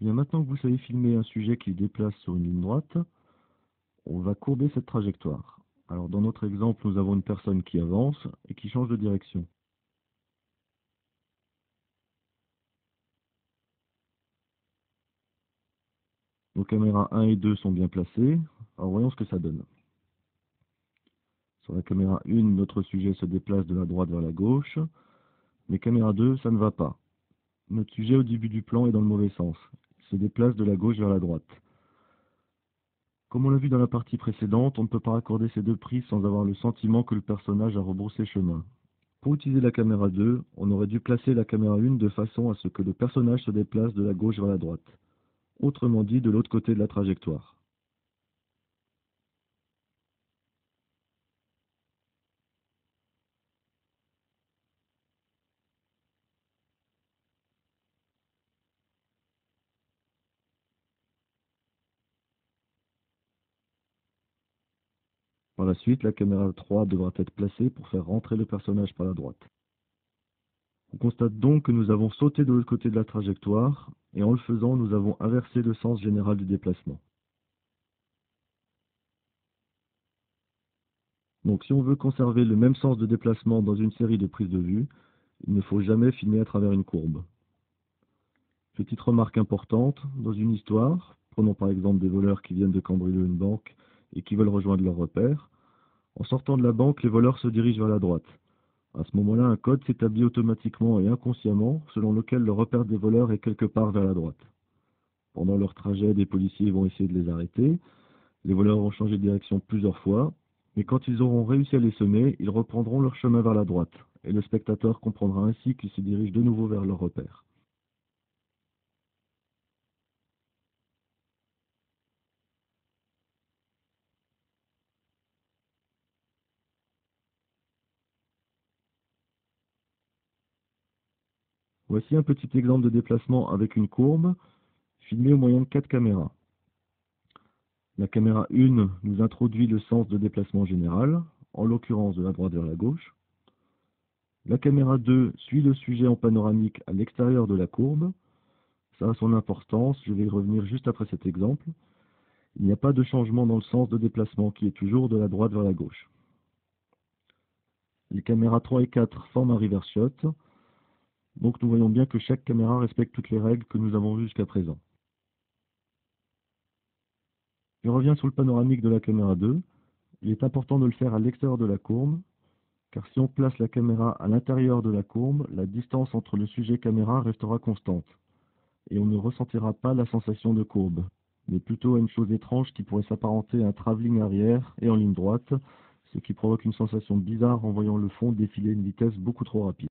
Bien, maintenant que vous savez filmer un sujet qui se déplace sur une ligne droite, on va courber cette trajectoire. Alors dans notre exemple, nous avons une personne qui avance et qui change de direction. Nos caméras 1 et 2 sont bien placées. Alors voyons ce que ça donne. Sur la caméra 1, notre sujet se déplace de la droite vers la gauche. Mais caméra 2, ça ne va pas. Notre sujet au début du plan est dans le mauvais sens. Il se déplace de la gauche vers la droite. Comme on l'a vu dans la partie précédente, on ne peut pas raccorder ces deux prises sans avoir le sentiment que le personnage a rebroussé chemin. Pour utiliser la caméra 2, on aurait dû placer la caméra 1 de façon à ce que le personnage se déplace de la gauche vers la droite. Autrement dit, de l'autre côté de la trajectoire. Par la suite, la caméra 3 devra être placée pour faire rentrer le personnage par la droite. On constate donc que nous avons sauté de l'autre côté de la trajectoire, et en le faisant, nous avons inversé le sens général du déplacement. Donc si on veut conserver le même sens de déplacement dans une série de prises de vue, il ne faut jamais filmer à travers une courbe. Petite remarque importante, dans une histoire, prenons par exemple des voleurs qui viennent de cambrioler une banque et qui veulent rejoindre leur repère. En sortant de la banque, les voleurs se dirigent vers la droite. À ce moment-là, un code s'établit automatiquement et inconsciemment, selon lequel le repère des voleurs est quelque part vers la droite. Pendant leur trajet, des policiers vont essayer de les arrêter. Les voleurs vont changer de direction plusieurs fois, mais quand ils auront réussi à les semer, ils reprendront leur chemin vers la droite, et le spectateur comprendra ainsi qu'ils se dirigent de nouveau vers leur repère. Voici un petit exemple de déplacement avec une courbe, filmé au moyen de 4 caméras. La caméra 1 nous introduit le sens de déplacement général, en l'occurrence de la droite vers la gauche. La caméra 2 suit le sujet en panoramique à l'extérieur de la courbe. Ça a son importance, je vais y revenir juste après cet exemple. Il n'y a pas de changement dans le sens de déplacement qui est toujours de la droite vers la gauche. Les caméras 3 et 4 forment un reverse shot, donc nous voyons bien que chaque caméra respecte toutes les règles que nous avons vues jusqu'à présent. Je reviens sur le panoramique de la caméra 2. Il est important de le faire à l'extérieur de la courbe, car si on place la caméra à l'intérieur de la courbe, la distance entre le sujet et caméra restera constante, et on ne ressentira pas la sensation de courbe, mais plutôt à une chose étrange qui pourrait s'apparenter à un travelling arrière et en ligne droite, ce qui provoque une sensation bizarre en voyant le fond défiler à une vitesse beaucoup trop rapide.